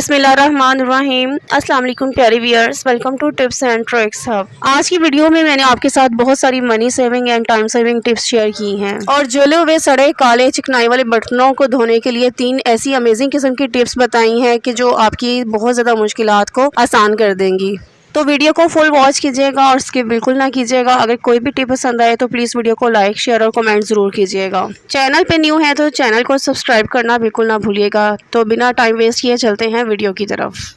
बिस्मिल्लाहिर्रहमानिर्रहीम। अस्सलाम वालेकुम प्यारे viewers, welcome to tips and tricks hub. आज की वीडियो में मैंने आपके साथ बहुत सारी money saving and time saving tips share की हैं और जले हुए सड़े काले चिकनाई वाले बर्तनों को धोने के लिए 3 ऐसी अमेजिंग किस्म की टिप्स बताई हैं कि जो आपकी बहुत ज़्यादा मुश्किलात को आसान कर देंगी। तो वीडियो को फुल वॉच कीजिएगा और स्किप बिल्कुल ना कीजिएगा। अगर कोई भी टिप पसंद आए तो प्लीज़ वीडियो को लाइक शेयर और कमेंट ज़रूर कीजिएगा। चैनल पे न्यू है तो चैनल को सब्सक्राइब करना बिल्कुल ना भूलिएगा। तो बिना टाइम वेस्ट किए चलते हैं वीडियो की तरफ।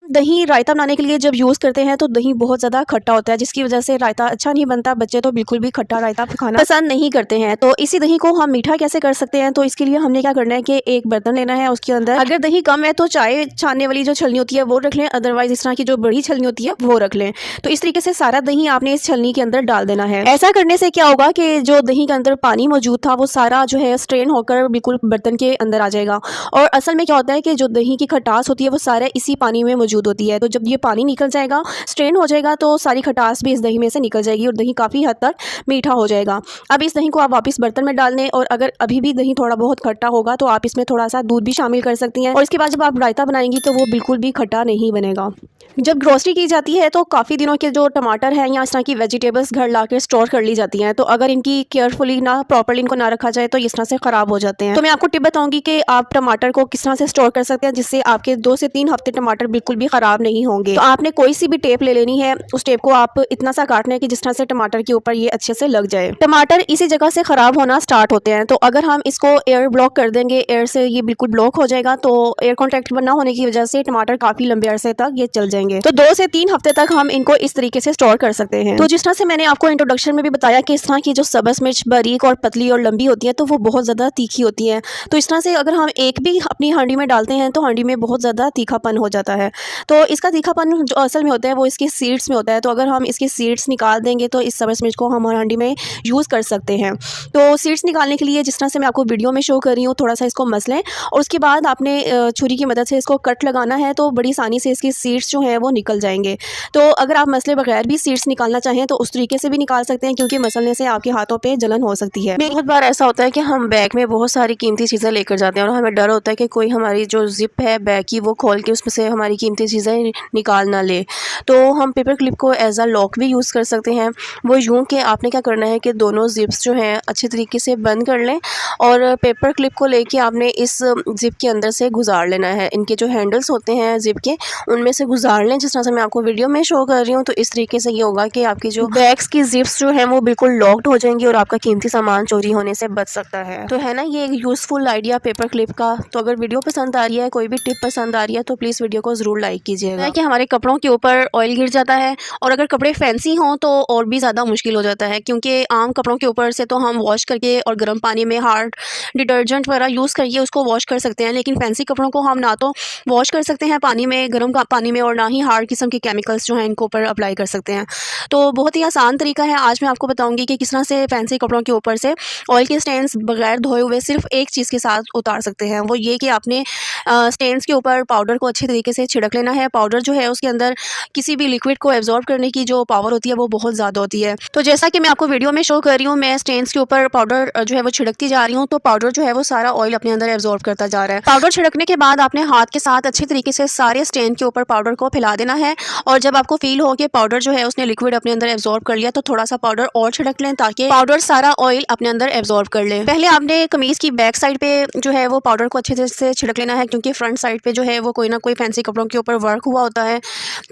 दही रायता बनाने के लिए जब यूज़ करते हैं तो दही बहुत ज़्यादा खट्टा होता है, जिसकी वजह से रायता अच्छा नहीं बनता। बच्चे तो बिल्कुल भी खट्टा रायता खाना पसंद नहीं करते हैं। तो इसी दही को हम मीठा कैसे कर सकते हैं, तो इसके लिए हमने क्या करना है कि एक बर्तन लेना है। उसके अंदर अगर दही कम है तो चाय छानने वाली जो छलनी होती है वो रख लें, अदरवाइज इस तरह की जो बड़ी छलनी होती है वो रख लें। तो इस तरीके से सारा दही आपने इस छलनी के अंदर डाल देना है। ऐसा करने से क्या होगा कि जो दही के अंदर पानी मौजूद था वो सारा जो है स्ट्रेन होकर बिल्कुल बर्तन के अंदर आ जाएगा। और असल में क्या होता है कि जो दही की खटास होती है वो सारा इसी पानी में मौजूद होती है। तो जब ये पानी निकल जाएगा, स्ट्रेन हो जाएगा, तो सारी खटास भी इस दही में से निकल जाएगी और दही काफ़ी हद तक मीठा हो जाएगा। अब इस दही को आप वापस बर्तन में डाल दें और अगर अभी भी दही थोड़ा बहुत खट्टा होगा तो आप इसमें थोड़ा सा दूध भी शामिल कर सकती हैं। और इसके बाद जब आप रायता बनाएंगी तो वो बिल्कुल भी खट्टा नहीं बनेगा। जब ग्रोसरी की जाती है तो काफ़ी दिनों के जो टमाटर हैं या इस तरह की वेजिटेबल्स घर ला के स्टोर कर ली जाती हैं। तो अगर इनकी केयरफुली ना प्रॉपर्ली इनको ना रखा जाए तो इस तरह से ख़राब हो जाते हैं। तो मैं आपको टिप बताऊंगी कि आप टमाटर को किस तरह से स्टोर कर सकते हैं जिससे आपके 2 से 3 हफ्ते टमाटर बिल्कुल भी ख़राब नहीं होंगे। तो आपने कोई सी भी टेप ले लेनी है, उस टेप को आप इतना सा काटना है कि जिस तरह से टमाटर के ऊपर ये अच्छे से लग जाए। टमाटर इसी जगह से ख़राब होना स्टार्ट होते हैं। तो अगर हम इसको एयर ब्लॉक कर देंगे, एयर से ये बिल्कुल ब्लॉक हो जाएगा, तो एयर कॉन्टैक्ट ना होने की वजह से टमाटर काफ़ी लंबे अरसे तक ये चल जाएंगे। तो 2 से 3 हफ्ते तक हम इनको इस तरीके से स्टोर कर सकते हैं। तो जिस तरह से मैंने आपको इंट्रोडक्शन में भी बताया कि इस तरह की जो सब्ज़ मिर्च बारीक और पतली और लंबी होती है तो वो बहुत ज़्यादा तीखी होती है। तो इस तरह से अगर हम एक भी अपनी हांडी में डालते हैं तो हांडी में बहुत ज़्यादा तीखापन हो जाता है। तो इसका तीखापन जो असल में होता है वो इसके सीड्स में होता है। तो अगर हम इसके सीड्स निकाल देंगे तो इस सब्ज़ मिर्च को हम हांडी में यूज़ कर सकते हैं। तो सीड्स निकालने के लिए जिस तरह से मैं आपको वीडियो में शो कर रही हूँ, थोड़ा सा इसको मस लें और उसके बाद आपने छुरी की मदद से इसको कट लगाना है तो बड़ी आसानी से इसके सीड्स जो हैं वो निकल जाएंगे। तो अगर आप मसले बगैर भी सीड्स निकालना चाहें तो उस तरीके से भी निकाल सकते हैं, क्योंकि मसलने से आपके हाथों पे जलन हो सकती है। बहुत बार ऐसा होता है कि हम बैग में बहुत सारी कीमती चीज़ें लेकर जाते हैं और हमें डर होता है कि कोई हमारी जो जिप है बैग की वो खोल के उसमें से हमारी कीमती चीज़ें निकाल ना ले। तो हम पेपर क्लिप को एज अ लॉक भी यूज़ कर सकते हैं। वो यूँ कि आपने क्या करना है कि दोनों जिप्स जो हैं अच्छे तरीके से बंद कर लें और पेपर क्लिप को लेके आपने इस जिप के अंदर से गुजार लेना है। इनके जो हैंडल्स होते हैं जिप के, उनमें से गुजार लें जिस तरह से मैं आपको वीडियो में शो कर रही हूँ। तो इस तरीके से ये होगा कि आपकी जो बैग्स की जिप्स जो हैं वो बिल्कुल लॉक्ड हो जाएंगी और आपका कीमती सामान चोरी होने से बच सकता है। तो है ना ये एक यूज़फुल आइडिया पेपर क्लिप का। तो अगर वीडियो पसंद आ रही है, कोई भी टिप पसंद आ रही है तो प्लीज़ वीडियो को ज़रूर लाइक कीजिएगा। कि हमारे कपड़ों के ऊपर ऑयल गिर जाता है और अगर कपड़े फैंसी हों तो और भी ज़्यादा मुश्किल हो जाता है, क्योंकि आम कपड़ों के ऊपर से तो हम वॉश करके और गर्म पानी में हार्ड डिटर्जेंट वगैरह यूज़ करके उसको वॉश कर सकते हैं, लेकिन फैंसी कपड़ों को हम ना तो वॉश कर सकते हैं पानी में, गर्म पानी में, और ना ही हार्ड किस्म के केमिकल्स जो हैं इनको ऊपर अप्लाई कर सकते हैं। तो बहुत ही आसान तरीका है। आज मैं आपको बताऊंगी कि किस तरह से फैंसी कपड़ों के ऊपर से ऑयल के स्टेन्स बगैर धोए हुए सिर्फ एक चीज़ के साथ उतार सकते हैं। वो ये कि आपने स्टेन्स के ऊपर पाउडर को अच्छे तरीके से छिड़क लेना है। पाउडर जो है उसके अंदर किसी भी लिक्विड को एब्जॉर्ब करने की जो पावर होती है वो बहुत ज़्यादा होती है। तो जैसा कि मैं आपको वीडियो में शो कर रही हूँ, मैं स्टेन्स के ऊपर पाउडर जो है वो छिड़कती जा रही हूँ, तो पाउडर जो है वो सारा ऑयल अपने अंदर एब्जॉर्ब करता जा रहा है। पाउडर छिड़कने के बाद आपने हाथ के साथ अच्छी तरीके से सारे स्टेन के ऊपर पाउडर को फैला देना है और जब आपको फील हो कि पाउडर जो है उसने लिक्विड अपने अंदर एब्जॉर्ब कर लिया तो थोड़ा सा पाउडर और छिड़क लें ताकि पाउडर सारा ऑयल अपने अंदर एब्जॉर्ब कर ले। पहले आपने कमीज़ की बैक साइड पे जो है वो पाउडर को अच्छे से छिड़क लेना है, क्योंकि फ्रंट साइड पे जो है वो कोई ना कोई फैंसी कपड़ों के ऊपर वर्क हुआ होता है।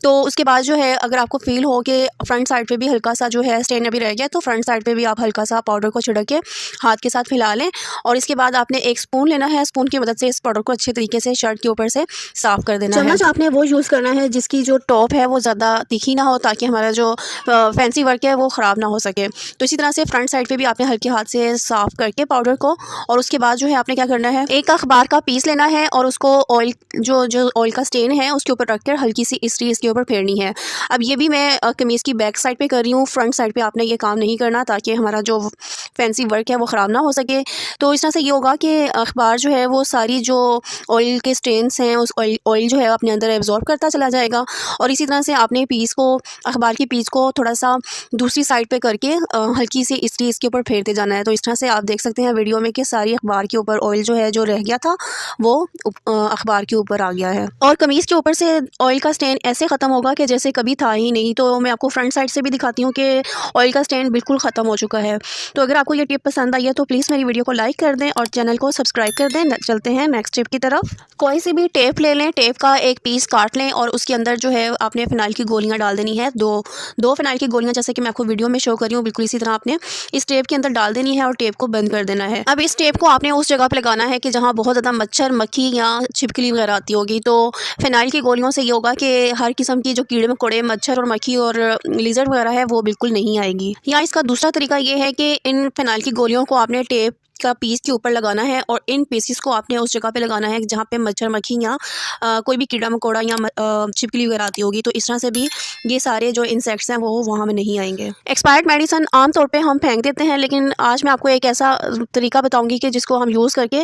तो उसके बाद जो है अगर आपको फील हो कि फ्रंट साइड पे भी हल्का सा जो है स्टेन अभी रह गया तो फ्रंट साइड पे भी आप हल्का सा पाउडर को छिड़क के हाथ के साथ फैला लें और इसके बाद आपने एक स्पून लेना है। स्पून की मदद से इस पाउडर को अच्छे तरीके से शर्ट के ऊपर से साफ़ कर देना है। चम्मच आपने वो यूज़ करना है जिसकी जो टॉप है वो ज़्यादा तीखी ना हो, ताकि हमारा जो फैंसी वर्क है वो ख़राब ना हो सके। तो इसी तरह से फ्रंट साइड पे भी आपने हल्के हाथ से साफ़ करके पाउडर को, और उसके बाद जो है आपने क्या करना है, एक अखबार का पीस लेना है और उसको ऑयल जो ऑयल का स्टेन है उसके ऊपर रखकर हल्की सी इस्त्री इसके ऊपर फेरनी है। अब ये भी मैं कमीज़ की बैक साइड पे कर रही हूँ, फ्रंट साइड पे आपने ये काम नहीं करना ताकि हमारा जो फैंसी वर्क है वो ख़राब ना हो सके। तो इस तरह से ये होगा कि अखबार जो है वो सारी जो ऑयल के स्टेन्स हैं उस ऑयल जो है अपने अंदर एब्जॉर्ब करता चला जाएगा। और इसी तरह से आपने पीस को, अखबार की पीस को थोड़ा सा दूसरी साइड पे करके हल्की सी इस्त्री इसके ऊपर फेरते जाना है। तो इस तरह से आप देख सकते हैं वीडियो में कि सारी अखबार के ऊपर ऑयल जो है जो रह गया था वो अखबार के ऊपर आ गया है। और कमीज़ के ऊपर से ऑयल का स्टेन ऐसे ख़त्म होगा कि जैसे कभी था ही नहीं। तो मैं आपको फ्रंट साइड से भी दिखाती हूँ कि ऑयल का स्टेन बिल्कुल ख़त्म हो चुका है। तो अगर आपको ये टिप पसंद आई है तो प्लीज़ मेरी वीडियो को लाइक कर दें और चैनल को सब्सक्राइब कर दें। चलते हैं नेक्स्ट टिप की तरफ। कोई सी भी टेप ले लें, टेप का एक पीस काट लें और उसके अंदर जो है आपने फ़िनाइल की गोलियाँ डाल देनी है। दो फ़िनाइल की गोलियाँ, जैसे कि मैं आपको वीडियो में शो कर रही हूँ, बिल्कुल इसी तरह आपने इस टेप के अंदर डाल देनी है और टेप को बंद कर देना है। अब इस टेप को आपने उस जगह पर लगाना है कि जहाँ बहुत ज़्यादा मच्छर, मक्खी या छिपकली वगैरह आती होगी। तो फ़िनाइल की गोलियों से ये होगा कि हर किस्म की जो कीड़े मकोड़े, मच्छर और मक्खी और लिज़र्ड वगैरह है वो बिल्कुल नहीं आएगी। या इसका दूसरा तरीका ये है कि इन फ़िनाइल की गोलियों को आपने टेप का पीस के ऊपर लगाना है और इन पीसेस को आपने उस जगह पे लगाना है जहाँ पे मच्छर, मक्खी या कोई भी कीड़ा मकोड़ा या छिपकली वगैरह आती होगी। तो इस तरह से भी ये सारे जो इंसेक्ट्स हैं वो वहाँ में नहीं आएंगे। एक्सपायर्ड मेडिसिन आमतौर पे हम फेंक देते हैं, लेकिन आज मैं आपको एक ऐसा तरीका बताऊंगी कि जिसको हम यूज़ करके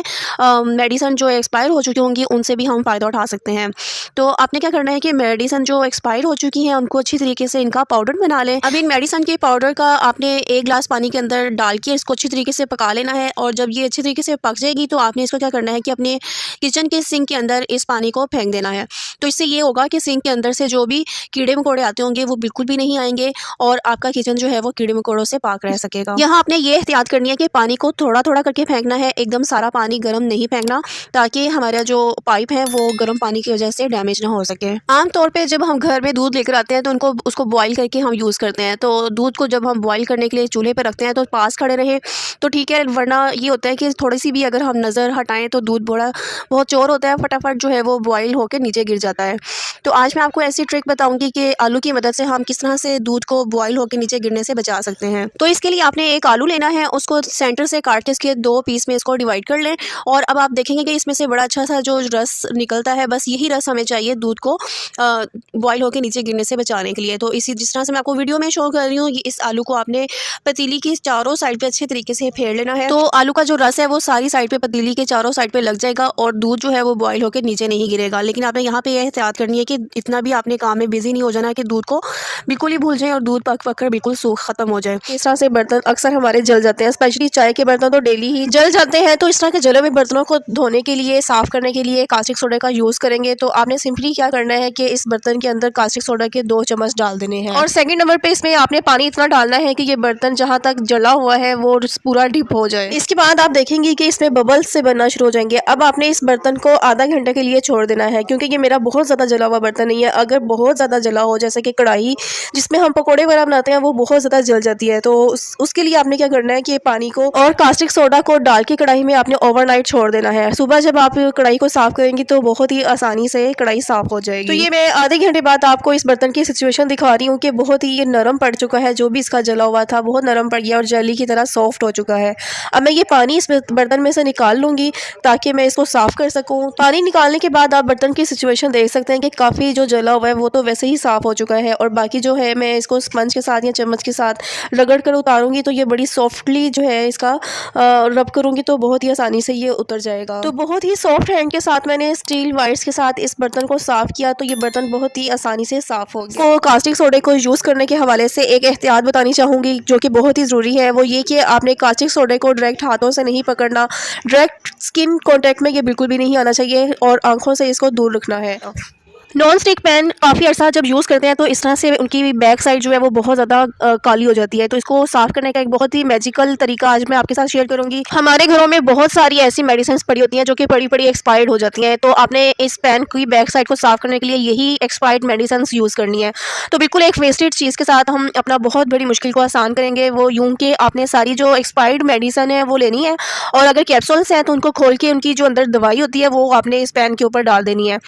मेडिसिन जो एक्सपायर हो चुकी होंगी उनसे भी हम फ़ायदा उठा सकते हैं। तो आपने क्या करना है कि मेडिसिन जो एक्सपायर हो चुकी हैं उनको अच्छी तरीके से इनका पाउडर बना लें। अब इन मेडिसिन के पाउडर का आपने 1 गिलास पानी के अंदर डाल के इसको अच्छी तरीके से पका लेना है। और जब ये अच्छी तरीके से पक जाएगी तो आपने इसको क्या करना है कि अपने किचन के सिंक के अंदर इस पानी को फेंक देना है। तो इससे ये होगा कि सिंक के अंदर से जो भी कीड़े मकोड़े आते होंगे वो बिल्कुल भी नहीं आएंगे और आपका किचन जो है वो कीड़े मकोड़ों से पाक रह सकेगा। यहाँ आपने ये एहतियात करनी है कि पानी को थोड़ा थोड़ा करके फेंकना है, एकदम सारा पानी गर्म नहीं फेंकना ताकि हमारा जो पाइप है वो गर्म पानी की वजह से डैमेज ना हो सके। आमतौर पर जब हम घर में दूध लेकर आते हैं तो उसको बॉयल करके हम यूज़ करते हैं। तो दूध को जब हम बॉयल करने के लिए चूल्हे पर रखते हैं तो पास खड़े रहें तो ठीक है, वरना ये होता है कि थोड़ी सी भी अगर हम नज़र हटाएं तो दूध बहुत चोर होता है, फटाफट जो है वो बॉयल होकर नीचे गिर जाता है। तो आज मैं आपको ऐसी ट्रिक बताऊंगी कि आलू की मदद से हम किस तरह से दूध को बॉयल होकर नीचे गिरने से बचा सकते हैं। तो इसके लिए आपने एक आलू लेना है, उसको सेंटर से काट के इसके 2 पीस में इसको डिवाइड कर लें और अब आप देखेंगे कि इसमें से बड़ा अच्छा सा जो रस निकलता है, बस यही रस हमें चाहिए दूध को बॉयल होकर नीचे गिरने से बचाने के लिए। तो इसी जिस तरह से मैं आपको वीडियो में शो कर रही हूँ, इस आलू को आपने पतीली की चारों साइड पे अच्छे तरीके से फेर लेना है। तो आलू का जो रस है वो सारी साइड पे पतीली के चारों साइड पे लग जाएगा और दूध जो है वो बॉयल होकर नीचे नहीं गिरेगा। लेकिन आपने यहाँ पे यह एहतियात करनी है कि इतना भी आपने काम में बिजी नहीं हो जाना कि दूध को बिल्कुल ही भूल जाए और दूध पक कर बिल्कुल सूख खत्म हो जाए। इस तरह से बर्तन अक्सर हमारे जल जाते हैं, स्पेशली चाय के बर्तन तो डेली ही जल जाते हैं। तो इस तरह के जले हुए बर्तनों को धोने के लिए, साफ करने के लिए कास्टिक सोडा का यूज़ करेंगे। तो आपने सिंपली क्या करना है कि इस बर्तन के अंदर कास्टिक सोडा के 2 चम्मच डाल देने हैं और सेकंड नंबर पे इसमें आपने पानी इतना डालना है कि ये बर्तन जहाँ तक जला हुआ है वो पूरा डिप हो जाए। इसके बाद आप देखेंगे कि इसमें बबल्स से बनना शुरू हो जाएंगे। अब आपने इस बर्तन को आधा घंटे के लिए छोड़ देना है, क्योंकि ये मेरा बहुत ज़्यादा जला हुआ बर्तन नहीं है। अगर बहुत ज़्यादा जला हो, जैसे कि कढ़ाई जिसमें हम पकोड़े वगैरह बनाते हैं, वो बहुत ज़्यादा जल जाती है, तो उसके लिए आपने क्या करना है कि पानी को और कास्टिक सोडा को डाल के कढ़ाई में आपने ओवरनाइट छोड़ देना है। सुबह जब आप कढ़ाई को साफ करेंगी तो बहुत ही आसानी से कढ़ाई साफ हो जाएगी। तो ये मैं आधे घंटे बाद आपको इस बर्तन की सिचुएशन दिखा रही हूँ कि बहुत ही ये नरम पड़ चुका है, जो भी इसका जला हुआ था बहुत नरम पड़ गया और जेली की तरह सॉफ्ट हो चुका है। अब मैं ये पानी इस बर्तन में से निकाल लूँगी ताकि मैं इसको साफ़ कर सकूँ। पानी निकालने के बाद आप बर्तन की सिचुएशन देख सकते हैं कि काफ़ी जो जला हुआ है वो तो वैसे ही साफ़ हो चुका है और बाकी जो है मैं इसको स्पंज के साथ या चम्मच के साथ रगड़ कर उतारूँगी तो ये बड़ी सॉफ्टली जो है इसका रब करूँगी तो बहुत ही आसानी से ये उतर जाएगा। तो बहुत ही सॉफ्ट हैंड के साथ मैंने स्टील वाइट्स के साथ इस बर्तन को साफ़ किया तो ये बर्तन बहुत ही आसानी से साफ़ हो गया। तो कास्टिक सोडे को यूज़ करने के हवाले से एक एहतियात बतानी चाहूँगी जो कि बहुत ही ज़रूरी है, वो ये कि आपने कास्टिक सोडे को डायरेक्ट हाथों से नहीं पकड़ना, डायरेक्ट स्किन कांटेक्ट में ये बिल्कुल भी नहीं आना चाहिए और आंखों से इसको दूर रखना है। नॉन स्टिक पैन काफ़ी अर्सा जब यूज़ करते हैं तो इस तरह से उनकी बैक साइड जो है वो बहुत ज़्यादा काली हो जाती है। तो इसको साफ़ करने का एक बहुत ही मैजिकल तरीका आज मैं आपके साथ शेयर करूँगी। हमारे घरों में बहुत सारी ऐसी मेडिसिन पड़ी होती हैं जो कि पड़ी एक्सपायर्ड हो जाती हैं, तो आपने इस पैन की बैक साइड को साफ़ करने के लिए यही एक्सपायर्ड मेडिसिन यूज़ करनी है। तो बिल्कुल एक वेस्टेड चीज़ के साथ हम अपना बहुत बड़ी मुश्किल को आसान करेंगे। वो यूँ कि आपने सारी जो एक्सपायर्ड मेडिसिन है वो लेनी है और अगर कैप्सूल्स हैं तो उनको खोल के उनकी जो अंदर दवाई होती है वो आपने इस पैन के ऊपर डाल देनी है।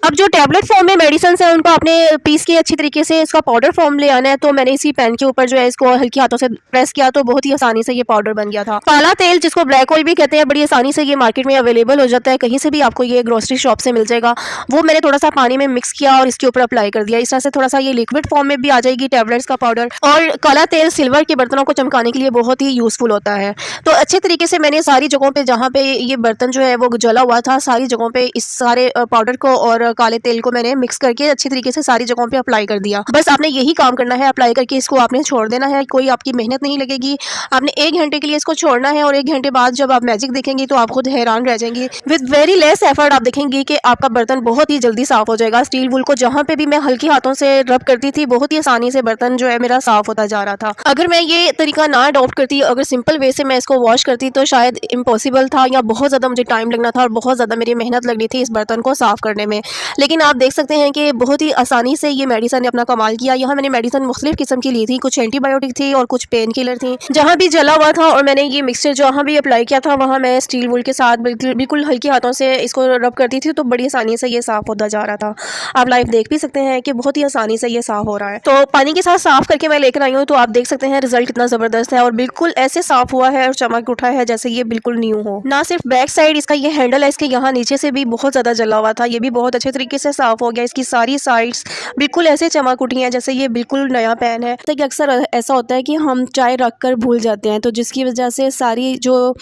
अब जो टैबलेट फॉर्म में मेडिसिन है उनको आपने पीस के अच्छी तरीके से इसका पाउडर फॉर्म ले आना है। तो मैंने इसी पैन के ऊपर जो है इसको हल्के हाथों से प्रेस किया तो बहुत ही आसानी से ये पाउडर बन गया था। काला तेल जिसको ब्लैक ऑयल भी कहते हैं, बड़ी आसानी से ये मार्केट में अवेलेबल हो जाता है, कहीं से भी आपको ये ग्रोसरी शॉप से मिल जाएगा। वो मैंने थोड़ा सा पानी में मिक्स किया और इसके ऊपर अप्लाई कर दिया। इस तरह से थोड़ा सा ये लिक्विड फॉर्म में भी आ जाएगी टैबलेट्स का पाउडर। और काला तेल सिल्वर के बर्तनों को चमकाने के लिए बहुत ही यूजफुल होता है। तो अच्छे तरीके से मैंने सारी जगहों पे जहाँ पे ये बर्तन जो है वो जला हुआ था, सारी जगहों पे इस सारे पाउडर को और काले तेल को मैंने मिक्स करके अच्छी तरीके से सारी जगहों पे अप्लाई कर दिया। बस आपने यही काम करना है, अप्लाई करके इसको आपने छोड़ देना है, कोई आपकी मेहनत नहीं लगेगी। आपने 1 घंटे के लिए इसको छोड़ना है और 1 घंटे बाद जब आप मैजिक देखेंगे तो आप खुद हैरान रह जाएंगी। विद वेरी लेस एफर्ट आप देखेंगे कि आपका बर्तन बहुत ही जल्दी साफ हो जाएगा। स्टील वूल को जहाँ पे भी मैं हल्के हाथों से रब करती थी, बहुत ही आसानी से बर्तन जो है मेरा साफ होता जा रहा था। अगर मैं ये तरीका ना अडॉप्ट करती, अगर सिंपल वे से मैं इसको वॉश करती तो शायद इम्पॉसिबल था या बहुत ज़्यादा मुझे टाइम लगना था और बहुत ज़्यादा मेरी मेहनत लगनी थी इस बर्तन को साफ़ करने में। लेकिन आप देख सकते हैं कि बहुत ही आसानी से ये मेडिसिन ने अपना कमाल किया। यहाँ मैंने मेडिसिन मुख्तलिफ किस्म की ली थी, कुछ एंटीबायोटिक थी और कुछ पेन किलर थी। जहाँ भी जला हुआ था और मैंने ये मिक्सचर जहाँ भी अप्लाई किया था वहाँ मैं स्टील वूल के साथ बिल्कुल हल्के हाथों से इसको रब करती थी तो बड़ी आसानी से ये साफ़ होता जा रहा था। आप लाइव देख भी सकते हैं कि बहुत ही आसानी से ये साफ़ हो रहा है। तो पानी के साथ साफ़ करके मैं लेकर आई हूँ, तो आप देख सकते हैं रिजल्ट कितना ज़बरदस्त है और बिल्कुल ऐसे साफ़ हुआ है और चमक उठा है जैसे ये बिल्कुल न्यू हो। ना सिर्फ बैक साइड इसका ये हैंडल है, इसके यहाँ नीचे से भी बहुत ज़्यादा जला हुआ था, ये भी बहुत अच्छे तरीके से साफ़ हो गया। इसकी सारी साइड्स बिल्कुल ऐसे चमक उठी हैं जैसे ये बिल्कुल नया पैन है। तो अक्सर ऐसा होता है कि हम चाय रख कर भूल जाते हैं, तो जिसकी वजह से सारी जो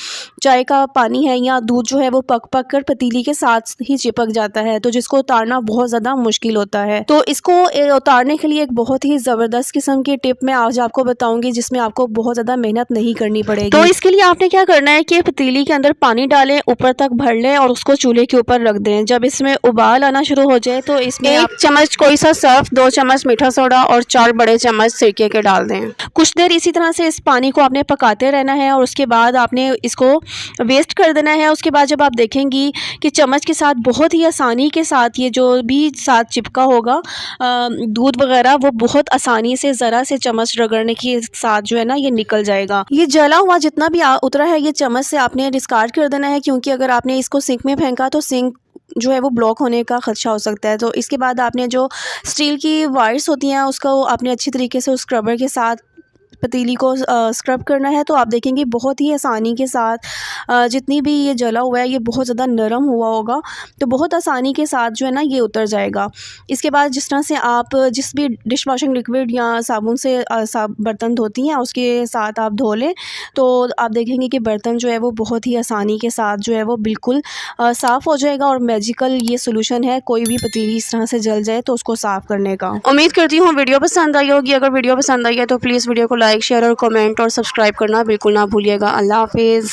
चाय का पानी है या दूध जो है वो पक कर पतीली के साथ ही चिपक जाता है, तो जिसको उतारना बहुत ज़्यादा मुश्किल होता है। तो इसको उतारने के लिए एक बहुत ही ज़बरदस्त किस्म की टिप मैं आज आपको बताऊंगी, जिसमें आपको बहुत ज़्यादा मेहनत नहीं करनी पड़ेगी। तो इसके लिए आपने क्या करना है कि पतीली के अंदर पानी डालें, ऊपर तक भर लें और उसको चूल्हे के ऊपर रख दें। जब इसमें उबाल आना शुरू हो जाए तो इसमें 1 चम्मच कोई सा सर्फ, 2 चम्मच मीठा सोडा और 4 बड़े चम्मच सिरके के डाल दें। कुछ देर इसी तरह से इस पानी को आपने पकाते रहना है और उसके बाद आपने इसको वेस्ट कर देना है। उसके बाद जब आप देखेंगी कि चम्मच के साथ बहुत ही आसानी के साथ ये जो भी साथ चिपका होगा दूध वगैरह, वो बहुत आसानी से ज़रा से चम्मच रगड़ने के साथ जो है ना ये निकल जाएगा। ये जला हुआ जितना भी उतरा है ये चम्मच से आपने डिस्कार्ड कर देना है, क्योंकि अगर आपने इसको सिंक में फेंका तो सिंक जो है वो ब्लॉक होने का खदशा हो सकता है। तो इसके बाद आपने जो स्टील की वायर्स होती हैं उसको आपने अच्छी तरीके से उस स्क्रबर के साथ पतीली को स्क्रब करना है। तो आप देखेंगे बहुत ही आसानी के साथ जितनी भी ये जला हुआ है ये बहुत ज़्यादा नरम हुआ होगा, तो बहुत आसानी के साथ जो है ना ये उतर जाएगा। इसके बाद जिस तरह से आप जिस भी डिश वॉशिंग लिक्विड या साबुन से बर्तन धोती हैं उसके साथ आप धो लें, तो आप देखेंगे कि बर्तन जो है वो बहुत ही आसानी के साथ जो है वो बिल्कुल साफ़ हो जाएगा। और मैजिकल ये सोल्यूशन है कोई भी पतीली इस तरह से जल जाए तो उसको साफ़ करने का। उम्मीद करती हूँ वीडियो पसंद आई होगी। अगर वीडियो पसंद आई है तो प्लीज़ वीडियो को लाइक, शेयर और कमेंट और सब्सक्राइब करना बिल्कुल ना भूलिएगा। अल्लाह हाफिज़।